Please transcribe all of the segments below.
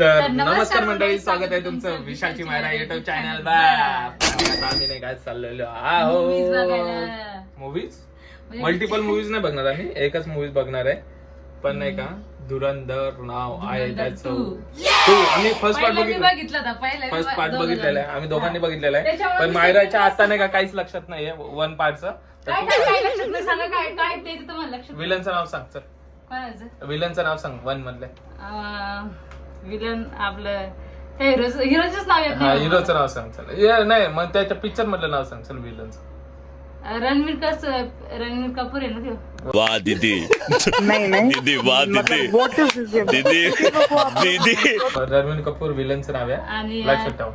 तर नमस्कार मंडळी, स्वागत आहे तुमचं विशालची मायरा युट्यूब चॅनल वर. आम्ही नाही काय चाललेलो मूवीज मल्टिपल मूवीज नाही बघणार, आम्ही एकच मूवीज बघणार आहे. पण नाही का, धुरंधर नाव आहे त्याचं. आम्ही फर्स्ट पार्ट बघितलेला आहे, आम्ही दोघांनी बघितलेला आहे. पण मायराच्या आता नाही का काहीच लक्षात नाहीये वन पार्टचं. विलनचं नाव सांग. चल विलनचं नाव सांग वन मधले. विलन आपलं हिरोचंच नाव येत नाही. हिरोचं नाव सांग. चल नाही मग त्याच्या पिक्चर मधलं नाव सांग. चल विलनचं. रणवीर कपूर आहे ना ते. वाह दीदी. दीदी वाह दीदी. दीदी रणवीर कपूर विलनचं नाव आहे, आणि लक्षात ठेव.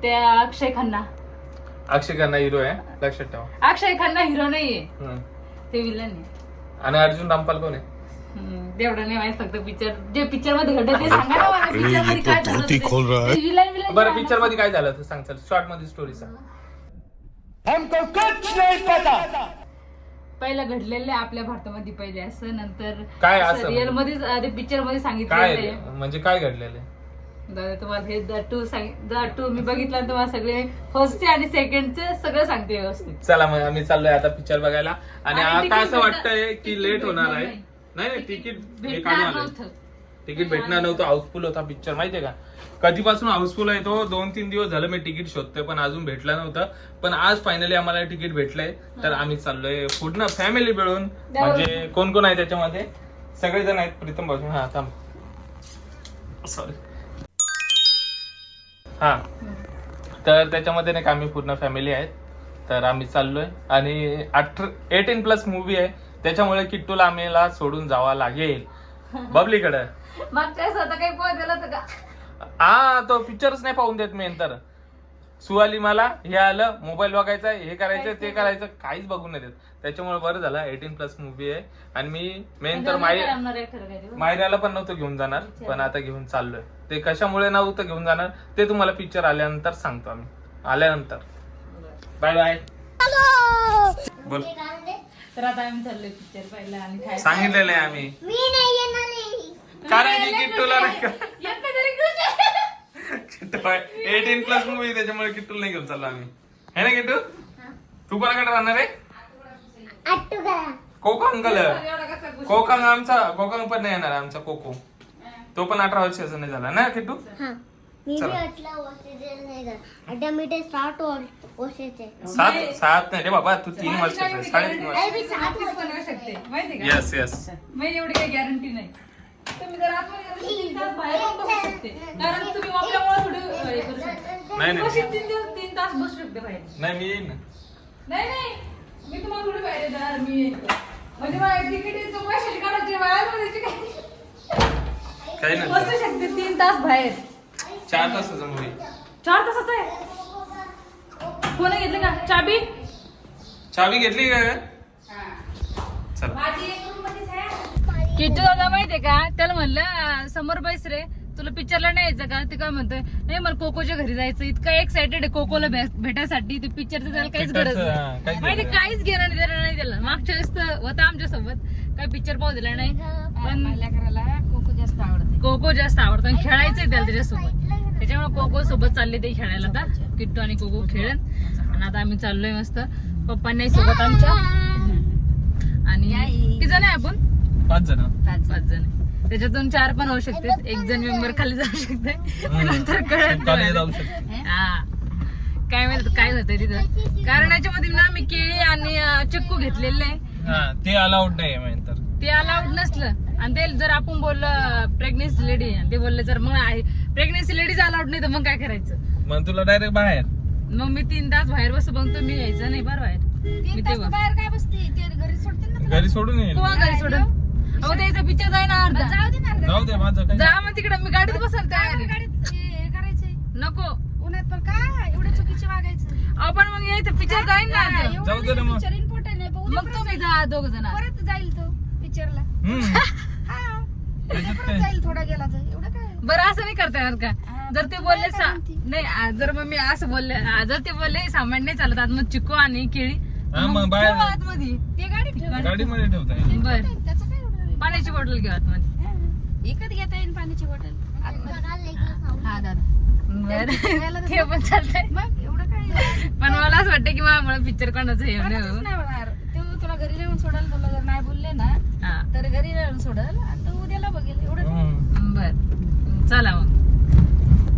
ते अक्षय खन्ना हिरो आहे, लक्षात ठेव. अक्षय खन्ना हिरो नाहीये, ते विलन आहे. आणि अर्जुन रामपाल कोण आहे? तेवढं नाही माहित, फक्त पिक्चर मध्ये घडलं ते सांगा ना मला. पिक्चर मध्ये काय झालं विलन. बरं पिक्चर मध्ये काय झालं ते सांग. चल शॉर्ट मध्ये स्टोरी सांग. पहिला घडलेलं आपल्या भारतामध्ये पहिले असं, नंतर काय असं रिअल मध्ये पिक्चर मध्ये सांगितलं. काय म्हणजे काय घडलेलं आहे? दादा तुम्हाला हे द टू मी बघितलं, तुम्हाला सगळे फर्स्ट आणि सेकंडचे सगळं सांगते व्यवस्थित. चला मग आम्ही चाललोय आता पिक्चर बघायला. आणि आता असं वाटतंय की लेट होणार आहे. नाही तिकीट तिकीट भेटणार नव्हतं, हाऊसफुल होता पिक्चर. माहितीये का, कधीपासून हाऊसफुल आहे तो. 2-3 दिवस झालं मी तिकीट शोधतोय पण अजून भेटलं नव्हतं. पण आज फायनली आम्हाला तिकीट भेटलंय. तर आम्ही चाललोय पूर्ण फॅमिली मिळून. म्हणजे कोण कोण आहे त्याच्यामध्ये? सगळेजण आहेत. प्रीतम भाऊ. हा थांब, सॉरी. हा तर त्याच्यामध्ये नाही का आम्ही पूर्ण फॅमिली आहेत. तर आम्ही चाललोय आणि 18+ मूवी आहे, त्याच्यामुळे किट्टूला आम्हाला सोडून जावं लागेल बबलीकडे. मागच्या स्वतः काही पोहोच दिला होता का? हा तो पिक्चरच नाही पाहून देत मेन. तर सुवाली मला हे आलं, मोबाईल बघायचा, हे करायचं ते करायचं, काहीच बघून नाही देत. त्याच्यामुळे बरं झालं 18+ मूवी आहे. आणि मी मेन तर मायराला पण नव्हतं घेऊन जाणार, पण आता घेऊन चाललोय. ते कशामुळे नव्हतं घेऊन जाणार ते तुम्हाला पिक्चर आल्यानंतर सांगतो. आम्ही आल्यानंतर. Bye bye. बोल. तर आता आम्ही चाललोय पिक्चर पाहिला आणि काय सांगितलेलं आहे आम्ही. कारण की किट्टूला नाही का 18+ मूवी, त्याच्यामुळे किट्टूला नाही घेऊन चाललो आम्ही. है ना किट्टू? तू कोणाकडे राहणार आहे? Cocoa uncle. कोकंग आमचा कोकंग पण नाही येणार. आमचा कोको तो पण 18 वर्षाचा नाही झाला ना किट्टू? सात नाही रे बाबा, तू 3 वर्षाचा आहे, 3.5 वर्ष. Yes yes. एवढी काही गॅरंटी नाही. तुम्ही जर बाहेर बसू शकते, कारण तुम्ही आपल्यामुळे थोडी हे करू शकता. नाही 3 तास बसू शकते बाहेर. नाही मी येईन ना. नाही मी तुम्हाला थोडी बाहेर येणार. मी म्हणजे मला तिकीट पैसे काढायचे बाहेर काही नाही. बसू शकते 3 तास बाहेर. 4 तासाचा मूवी. 4 तासाचा आहे. कोणी घेतली का चाबी घेतली का? चला. किट्टू दादा माहितीये का, त्याला म्हणलं समोर बैस रे, तुला पिक्चरला नाही यायचं का? ते काय म्हणतोय, नाही मला कोकोच्या घरी जायचं. इतका एक्साइटेड आहे कोकोला भेटायसाठी. ते पिक्चरचं त्याला काहीच गरज नाही. माहिती काहीच घेणं नाही त्याला. मागच्या वेळेस तर होता आमच्या सोबत, काही पिक्चर पाहू दिला नाही. पण कोको जास्त आवडतं आणि खेळायचंय त्याला त्याच्यासोबत. त्याच्यामुळे कोको सोबत चालले ते खेळायला. आता किट्टू आणि कोको खेळन. आणि आता आम्ही चाललोय मस्त. पप्पांनाही सोबत आमच्या. आणि किती जण आहे आपण? 5 जण. 5 जण. त्याच्यातून 4 पण होऊ शकते. 1 जण मेंबर खाली जाऊ शकते. नंतर कळत हा काय माहिती काय होतंय तिथं. कारण याच्यामध्ये ना मी केळी आणि चिक्कू घेतलेले आहे. ते अलाउड नाही. ते अलाउड नसलं आणि ते जर आपण बोललं प्रेग्नेन्सी लेडी, ते बोलले जर मग प्रेग्नेन्सी लेडीज अलाउड नाही तर मग काय करायचं? मग तुला डायरेक्ट बाहेर. मग मी 3 तास बाहेर बसू बघतो. मी यायचं नाही बरं बाहेर. मी ते बाहेर काय बसते, घरी सोडून येईल. घरी सोडून. अहो त्याचा पिक्चर जाय ना अर्धा. जाऊ दे माझं काय. जा मग तिकडे. मी गाडीत बसाल तयार. करायचंय नको उन्हात. पण काय एवढं चुकीचं वागायचं? आपण मग यायचं पिक्चर जाईल ना. जाऊ दे ना मग. पिक्चर इम्पॉर्टंट आहे. मग तुम्ही जा 2 जण. परत जाईल तो पिक्चरला. जाईल थोडा गेला तर. एवढं काय बरं असं नाही करता येणार का? जर ते बोलले नाही, जर मग मी असं बोलले, जर ते बोलले सामान नाही चालत मग चिक्कू आणि केळी मग बाहेर आतमध्ये ते गाडीमध्ये ठेवता येईल. बरं त्याचं काय एवढं? पाण्याची बॉटल घेऊ आतमध्ये. विकत घेता येईल पाण्याची बॉटल आतमध्ये. बर बघायला तर ते पण चालतंय मग एवढं काय पण मला असं वाटतं की मला पिक्चर कोणाचं हे कोणाचंच नाही नाही होणार ते तुला घरी नेऊन सोडाल तुला जर नाही बोलले ना हा तर घरी नेऊन सोडल आणि तो उद्याला बघेल एवढं काय. बर चला मग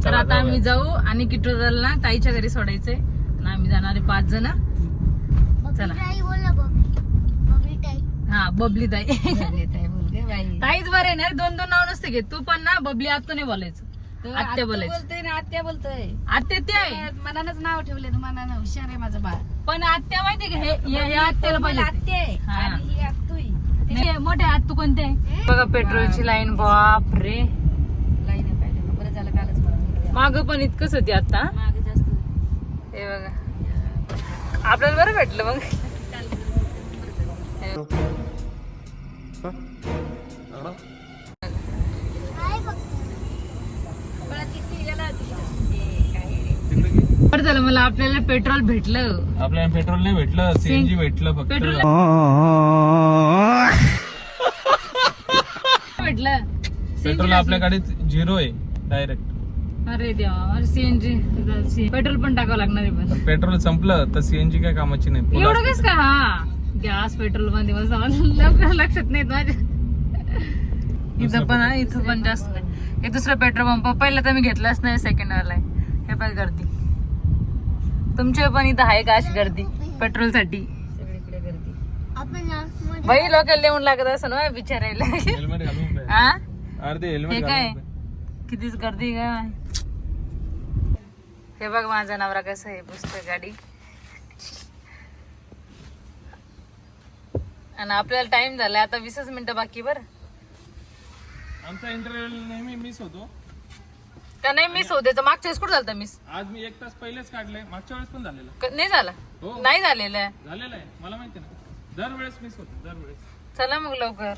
तर चला, आता आम्ही जाऊया. जाऊ आणि किटोदलला ताईच्या घरी सोडायचंय आणि आम्ही जाणारे 5 जण चला हा बबली ताई ताई बोल गे बाई ताईच बरे ना 2 नाव नसते घेत तू पण ना बबली आत्ता नाही बोलायचं तो आत्या बोलायचं बोलतोय ना आत्या बोलतोय आत्या ते आहे मनानच नाव ठेवले तू मनानं हुशार आहे माझं बाळ पण आत्या माहितीये का हे आत्याला मला पाहिजे आत्या आहे हा. आणि ही आत्तुई नाही, मोठे आत्तू कोणते आहे बघा पेट्रोलची लाईन बाप रे लाईन आहे पाहिजे बरं झालं कालच बघितलं. माग पण इतकंच होती आता मागे जास्त हे बघा आपल्याला बरं भेटलं मग बरं किती गेला बरं झालं मला आपल्याला पेट्रोल भेटलं आपल्याला पेट्रोल नाही भेटलं सीएनजी भेटलं फक्त पेट्रोल भेटलं पेट्रोल आपल्याकडे 0 आहे डायरेक्ट. अरे देवा सीएनजी पेट्रोल पण टाकावं लागणार आहे पण पेट्रोल संपलं तर सीएनजी काय कामाची नाही full एवढं असते. कस का हा गॅस पेट्रोल मध्ये मग लवकर लक्षात नाही माझ्या इथं पण आहे, इथं पण जास्त नाही. हे दुसरं पेट्रोल पंप पहिला तर मी घेतलाच नाही सेकंड वाला आहे हे पण गर्दी तुमच्या पण इथं आहे का अशी गर्दी पेट्रोल साठी सगळीकडे गर्दी बाई लोक लिहून लागत असं ना बिचारायला हेल्मेट घालून पाहिजे. हा अर्धे हे हेल्मेट काय घालून पाहिजे. कितीच गर्दी काय हे बघ माझा नवरा कसं आहे पुस्तक गाडी आणि आपल्याला टाइम झालाय आता 20 मिनिटं बाकी बर आमचा इंटरव्ह्यू नेहमी मिस होतो. का नाही मिस होते तर मागच्या वेळेस कुठं झालं मिस आज मी 1 तास पहिलेच काढलंय. मागच्या वेळेस पण झालेलं नाही झालं हो. नाही झालेलं आहे. झालेलं आहे मला माहिती ना. दरवेळेस मिस होतो दरवेळेस. चला मग लवकर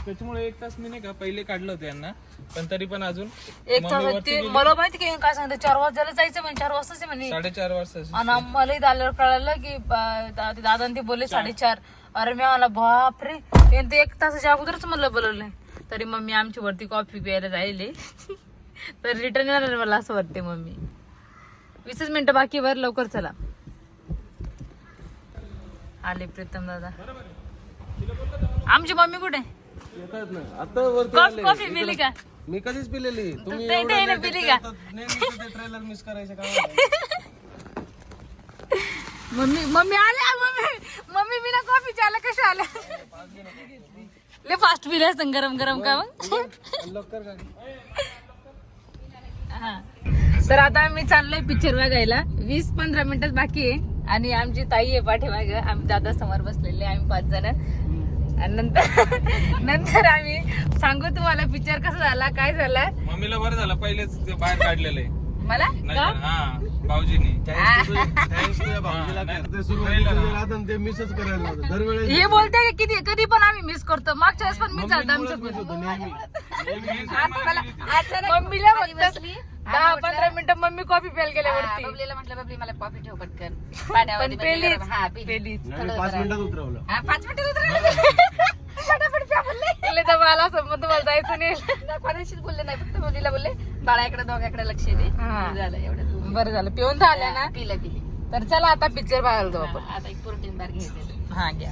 त्याच्यामुळे 1 तास मी नाही का पहिले काढलं होतं यांना पण तरी पण अजून 1 तास मम्मी वरती ते गेली. मला माहिती की काय सांगते 4 वाजता जायचं म्हणे 4 वाजताच आहे म्हणे 4:30 वाजता आणि मला इथं आल्यावर कळालं की ते दादा ते बोलले 4:30 अरे मी आला बापरे ते 1 तासाच्या अगोदरच मला बोलवलंय तरी मम्मी आमची वरती कॉफी प्यायला जायले तर रिटर्न येणार मला असं वाटते मम्मी 20 मिनिटं बाकी वर लवकर चला आले प्रीतम दादा आमची मम्मी कुठे येतात ना आता वरती कॉफी पिली का मी कधीच पिलेली तुम्ही ते नाही पिली का ट्रेलर मिस करायचे का मम्मी आल्या मम्मी बिना कॉफी आल्या कशा आल्या लय फास्ट पिले असतं गरम गरम का मग लवकर गाडी हा. तर आता आम्ही चाललोय पिक्चर बघायला 20-15 मिनिटच बाकी आहे आणि आमची ताई आहे पाठीमाग आम्ही दादा समोर बसलेले आम्ही 5 जण आणि नंतर आम्ही सांगू तुम्हाला पिक्चर कसा झाला काय झाला मम्मीला बरं झालं पहिलेच ते बाहेर काढलेलं आहे मला नाही का? तर हा भाऊजीनी थँक्स तुझ्या भाऊजीला ते सुरुवातीला राहतं ते मिसच करायला लावतं. दरवेळेस हे बोलते की किती कधी पण आम्ही मिस करतो मागच्या वेळेस पण मिस झालं आमचं मिस होतं नेहमी मम्मीला फक्त 10-15 मिनिटं मम्मी कॉफी प्यायला गेल्यावरती बबलीला म्हटलं बबली मला कॉफी ठेव पटकन पण पाण्यामध्ये पेलीच हा पेली पेलीच आणि 5 मिनिटात उतरवलं 5 मिनिटं उतरवलं फटाफट प्या बोलले तर मला समज तुम्हाला जायचं नाही कोणाशीच बोलले नाही फक्त बबलीला बोलले बाळाकडे दोघाकडे लक्ष दे हा. झालं एवढं बरं झालं पिऊन तर आल्या ना पिलं पिली तर चला आता पिक्चर बघायला जाऊ आपण आता एक प्रोटीन बार घ्यायचं हा घ्या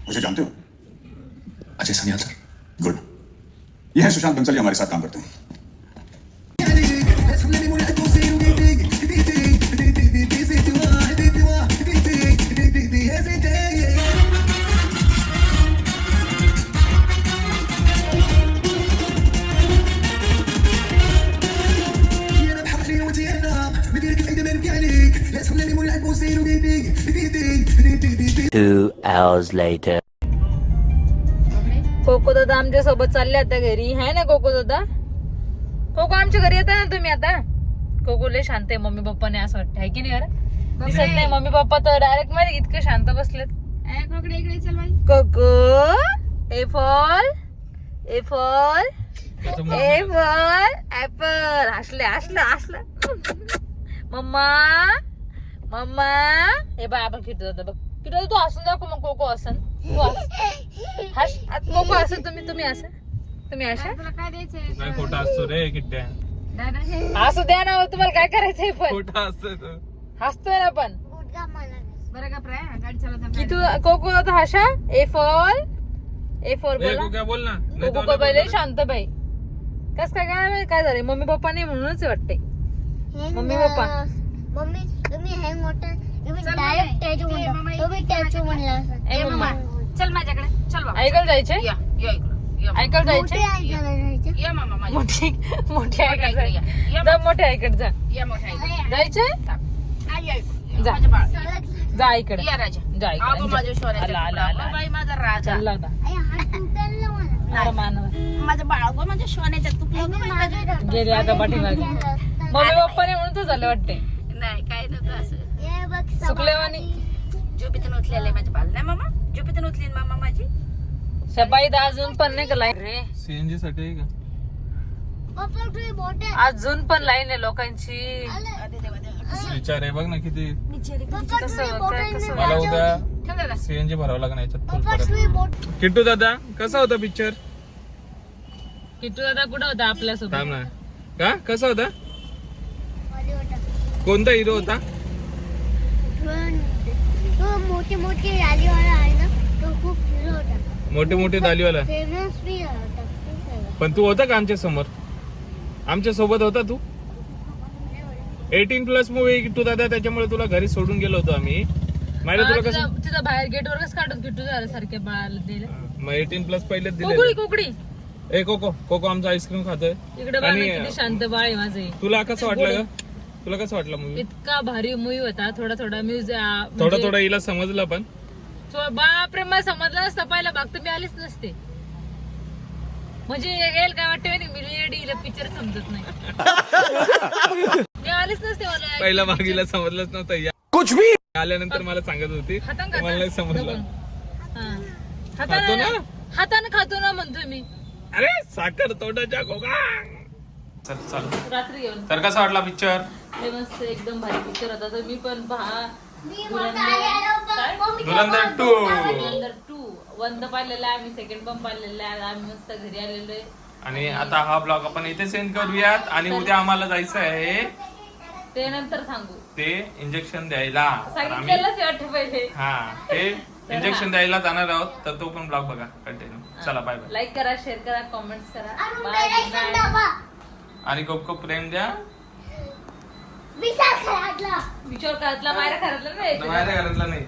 मुझे जानते हो अजय सनियाल सर गुड ये है सुशांत बंसल हमारे साथ काम करते हैं Two hours later. कोको दादा आमच्या सोबत चालले आता घरी आहे ना कोको दादा कोको आमच्या घरी येता ना तुम्ही आता कोको लय शांत आहे मम्मी पप्पाने असं वाटतं आहे की नाही अरे दिसत नाही मम्मी पप्पा तर डायरेक्ट मध्ये इतके शांत बसलेत कोकडे इकडे चल बाई कोको A for A for A for apple हसले हसलं हसलं मम्मा मम्मा हे बाय आपण किटू दादा बघ किटू दादा तू हसून दाखव मग कोको हसन तू हस कोको हसन तुम्ही असं तुम्ही अशा काय द्यायचंय नाही खोटा असतो रे किट्ट्या हसू द्या ना तुम्हाला काय करायचंय पण खोटा असतो तो. हसतोय ना पण बरं का प्राय गाडी चालवता की तू कोको दादा हसा ए फॉर ए, बोला तू काय बोल ना नाही कोको पहिले शांत बाई कस काय झालंय मम्मी पप्पा नाही म्हणूनच वाटते मम्मी पप्पा मम्मी तुम्ही हे मोठं तुम्ही डायरेक्ट टॅचू म्हणता तुम्ही टॅचू म्हणला असं ए मम्मा चल माझ्याकडे चल बाबा ऐकायला जायचे या या इकडं या ऐकायला मोठे जायचे ऐकायला जायचं या मामा माझ्या मोठे ऐकत जा मोठे ऐकत जा या मोठ्या इकडे जायचे या इकडं जा. माझ्या बाळ जा इकडे या राजा जा आबा माझ्या इकडे सोन्याच्या आला तुकडा. बाई माझा राजा चालला होता आई हात तुटला मला मानव माझं बाळ गो माझ्या सोन्याच्या तुकडा गेले आता पाठीमागे मम्मी पप्पाने म्हणून तर झालं वाटते नाही काय नव्हतं असं ये बघ सुकलेवानी झोपेतून उठलेलं माझे बाळ नाही मामा झोपेतून उठली ना मामा माझी सबाई अजून पण नाही का लाईन रे सीएनजी साठी आहे का पप्पा तुम्ही मोठे अजून पण लाईन आहे लोकांची अरे देवा देवा विचार आहे बघ ना किती पप्पा कसं तुम्ही काय कसं मला उद्या ठेव दादा सीएनजी भरावं लागणार याच्यात full पप्पा परत. तुम्ही मोठे किट्टू दादा कसा होता पिक्चर किट्टू दादा कुठं होता आपल्यासोबत थांब ना का कसा होता मध्ये होता कोणता हिरो होता तो मोठे मोठे रालीवाला आहे ना तो खूप हिरो होता मोठे मोठे दालीवाला फेमस भी होता खूप famous. पण तू होता का आमच्या समोर आमच्या सोबत होता तू 18+ मूवी किट्टू दादा त्याच्यामुळे तुला घरी सोडून गेलो होतो आम्ही माहिती तुला कसं तिथं बाहेर गेटवर कसं काढून किट्टू झालं सारख्या बाळाला दिलं मग 18+ पहिलेच कोकडी दिले कोकडी ए कोको कोको आमचा आईस्क्रीम खातोय इकडे बघ ना आणि किती शांत बाळ आहे माझे तुला कसं वाटलं का तुला कसं वाटलं मूवी इतका भारी मूवी होता थोडा थोडा म्युझिक थोडा थोडा हिला समजलं पण बापरे मला समजलं नसतं पहिला भाग तर मी आलीच नसते म्हणजे येईल काय वाटतं माहिती मी लेडीला पिक्चर समजत नाही मी आलीच नसते मला पहिला भाग हिला समजलंच नव्हतं या कुछ भी आल्यानंतर मला सांगत होती खातान मला नाही समजलं खातो ना? हाताने खातो ना म्हणतोय मी अरे साखर तोंडाच्या गोगा चल चल रात्री घेऊन तर कसा वाटला पिक्चर ते मस्त एकदम भारी पिक्चर होता तर मी पण पहा धुरंधर 2 धुरंधर 2 वन तर पाहिलेला आहे आम्ही सेकंड पण पाहिलेला आहे आम्ही मस्त घरी आलेलो आहे आणि आता हा ब्लॉग आपण इथे सेंड करूयात आणि उद्या आम्हाला जायचं आहे ते नंतर सांगू ते इंजेक्शन द्यायला तर आम्ही सांगितलेलंच वाटतं पहिले हा ते इंजेक्शन द्यायला जाणार आहोत तर तो पण ब्लॉग बघा कंटिन्यू चला बाय बाय लाईक करा शेअर करा कॉमेंट्स करा अरुण बाय डायरेक्शन डबा आणि खूप खूप प्रेम द्या विचार करायला विचार घरातला बाहेर घरातला नाही माझ्या घरातला नाही